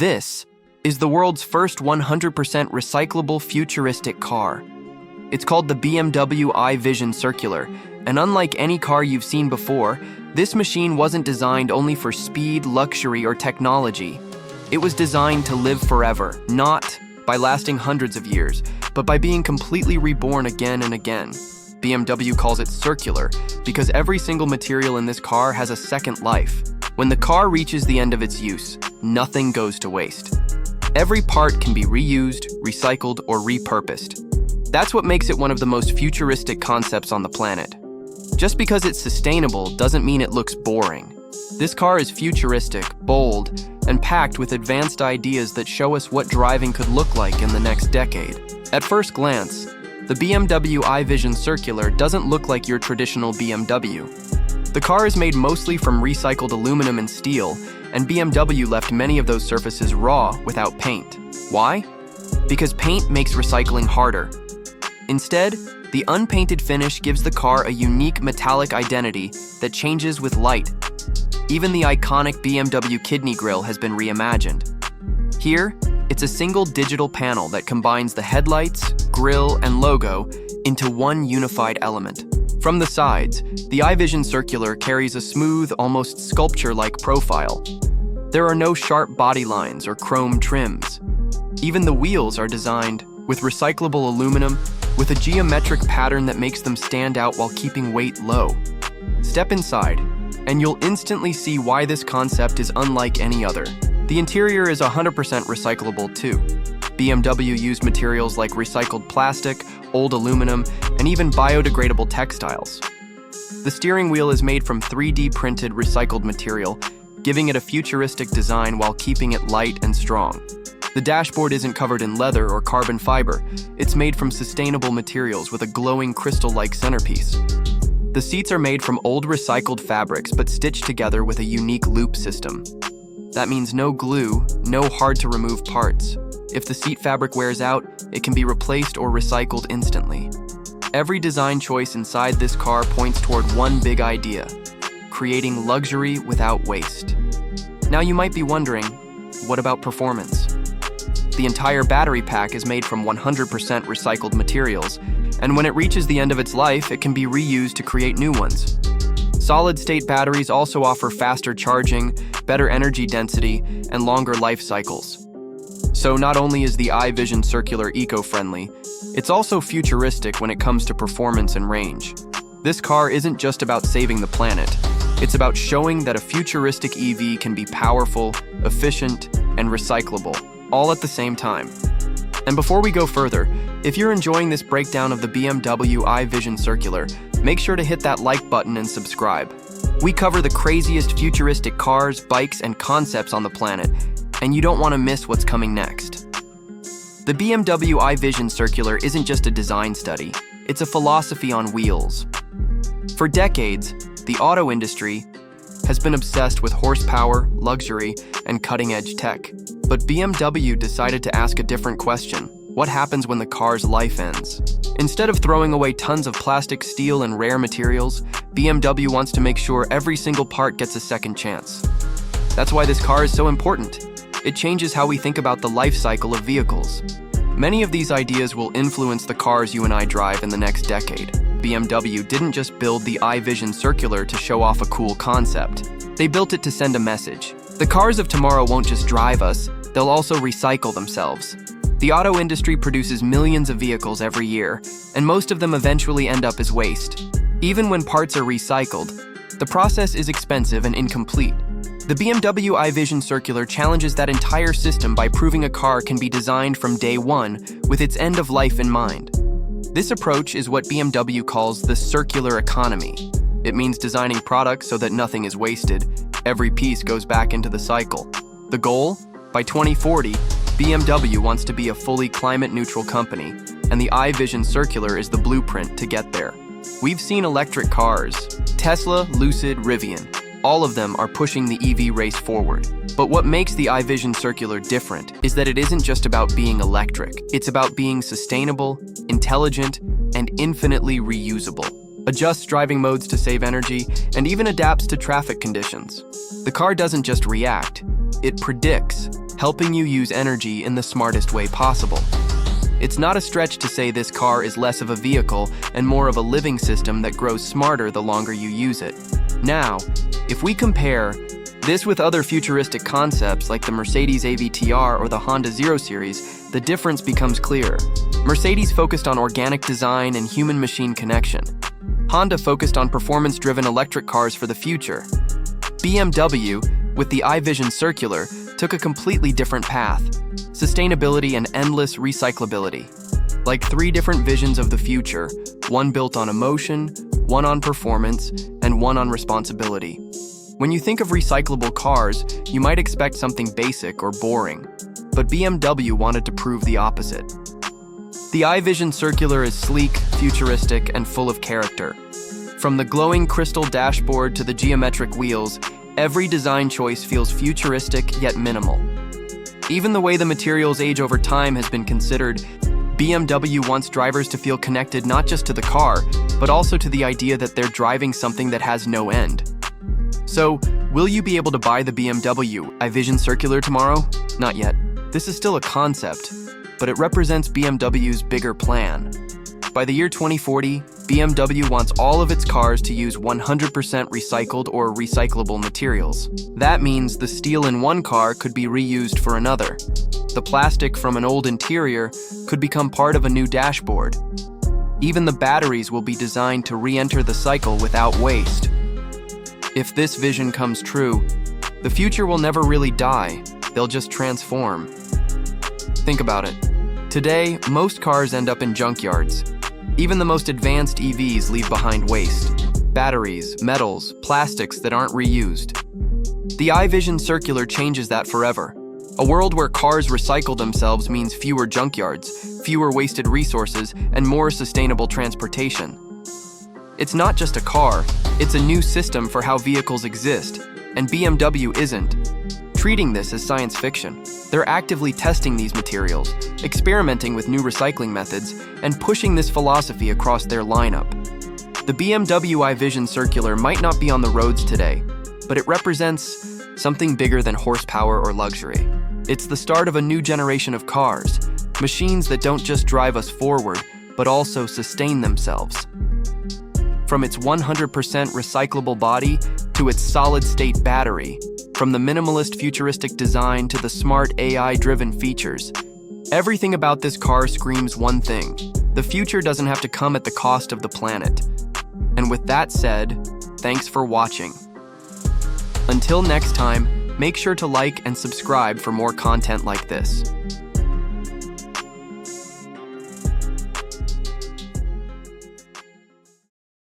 This is the world's first 100% recyclable futuristic car. It's called the BMW iVision Circular, and unlike any car you've seen before, this machine wasn't designed only for speed, luxury, or technology. It was designed to live forever, not by lasting hundreds of years, but by being completely reborn again and again. BMW calls it circular because every single material in this car has a second life. When the car reaches the end of its use, nothing goes to waste. Every part can be reused, recycled, or repurposed. That's what makes it one of the most futuristic concepts on the planet. Just because it's sustainable doesn't mean it looks boring. This car is futuristic, bold, and packed with advanced ideas that show us what driving could look like in the next decade. At first glance, the BMW iVision Circular doesn't look like your traditional BMW. The car is made mostly from recycled aluminum and steel, and BMW left many of those surfaces raw without paint. Why? Because paint makes recycling harder. Instead, the unpainted finish gives the car a unique metallic identity that changes with light. Even the iconic BMW kidney grille has been reimagined. Here, it's a single digital panel that combines the headlights, grille, and logo into one unified element. From the sides, the iVision Circular carries a smooth, almost sculpture-like profile. There are no sharp body lines or chrome trims. Even the wheels are designed with recyclable aluminum with a geometric pattern that makes them stand out while keeping weight low. Step inside, and you'll instantly see why this concept is unlike any other. The interior is 100% recyclable too. BMW used materials like recycled plastic, old aluminum, and even biodegradable textiles. The steering wheel is made from 3D printed recycled material, giving it a futuristic design while keeping it light and strong. The dashboard isn't covered in leather or carbon fiber. It's made from sustainable materials with a glowing crystal-like centerpiece. The seats are made from old recycled fabrics but stitched together with a unique loop system. That means no glue, no hard-to-remove parts. If the seat fabric wears out, it can be replaced or recycled instantly. Every design choice inside this car points toward one big idea: creating luxury without waste. Now you might be wondering, what about performance? The entire battery pack is made from 100% recycled materials, and when it reaches the end of its life, it can be reused to create new ones. Solid-state batteries also offer faster charging, better energy density, and longer life cycles. So not only is the iVision Circular eco-friendly, it's also futuristic when it comes to performance and range. This car isn't just about saving the planet. It's about showing that a futuristic EV can be powerful, efficient, and recyclable, all at the same time. And before we go further, if you're enjoying this breakdown of the BMW iVision Circular, make sure to hit that like button and subscribe. We cover the craziest futuristic cars, bikes, and concepts on the planet, and you don't want to miss what's coming next. The BMW iVision Circular isn't just a design study, it's a philosophy on wheels. For decades, the auto industry has been obsessed with horsepower, luxury, and cutting-edge tech. But BMW decided to ask a different question: what happens when the car's life ends? Instead of throwing away tons of plastic, steel, and rare materials, BMW wants to make sure every single part gets a second chance. That's why this car is so important. It changes how we think about the life cycle of vehicles. Many of these ideas will influence the cars you and I drive in the next decade. BMW didn't just build the iVision Circular to show off a cool concept. They built it to send a message. The cars of tomorrow won't just drive us, they'll also recycle themselves. The auto industry produces millions of vehicles every year, and most of them eventually end up as waste. Even when parts are recycled, the process is expensive and incomplete. The BMW iVision Circular challenges that entire system by proving a car can be designed from day one with its end of life in mind. This approach is what BMW calls the circular economy. It means designing products so that nothing is wasted. Every piece goes back into the cycle. The goal? By 2040, BMW wants to be a fully climate-neutral company, and the iVision Circular is the blueprint to get there. We've seen electric cars: Tesla, Lucid, Rivian. All of them are pushing the EV race forward. But what makes the iVision Circular different is that it isn't just about being electric. It's about being sustainable, intelligent, and infinitely reusable. Adjusts driving modes to save energy, and even adapts to traffic conditions. The car doesn't just react, it predicts, helping you use energy in the smartest way possible. It's not a stretch to say this car is less of a vehicle and more of a living system that grows smarter the longer you use it. Now, if we compare this with other futuristic concepts like the Mercedes AVTR or the Honda Zero Series, the difference becomes clearer. Mercedes focused on organic design and human-machine connection. Honda focused on performance-driven electric cars for the future. BMW, with the iVision Circular, took a completely different path: sustainability and endless recyclability. Like three different visions of the future, one built on emotion, one on performance, and one on responsibility. When you think of recyclable cars, you might expect something basic or boring, but BMW wanted to prove the opposite. The iVision Circular is sleek, futuristic, and full of character. From the glowing crystal dashboard to the geometric wheels, every design choice feels futuristic yet minimal. Even the way the materials age over time has been considered. BMW wants drivers to feel connected not just to the car, but also to the idea that they're driving something that has no end. So, will you be able to buy the BMW iVision Circular tomorrow? Not yet. This is still a concept, but it represents BMW's bigger plan. By the year 2040, BMW wants all of its cars to use 100% recycled or recyclable materials. That means the steel in one car could be reused for another. The plastic from an old interior could become part of a new dashboard. Even the batteries will be designed to re-enter the cycle without waste. If this vision comes true, the future will never really die, they'll just transform. Think about it. Today, most cars end up in junkyards. Even the most advanced EVs leave behind waste: batteries, metals, plastics that aren't reused. The iVision Circular changes that forever. A world where cars recycle themselves means fewer junkyards, fewer wasted resources, and more sustainable transportation. It's not just a car, it's a new system for how vehicles exist, and BMW isn't treating this as science fiction. They're actively testing these materials, experimenting with new recycling methods, and pushing this philosophy across their lineup. The BMW iVision Circular might not be on the roads today, but it represents something bigger than horsepower or luxury. It's the start of a new generation of cars, machines that don't just drive us forward, but also sustain themselves. From its 100% recyclable body to its solid-state battery, from the minimalist futuristic design to the smart AI-driven features, everything about this car screams one thing: the future doesn't have to come at the cost of the planet. And with that said, thanks for watching. Until next time, make sure to like and subscribe for more content like this.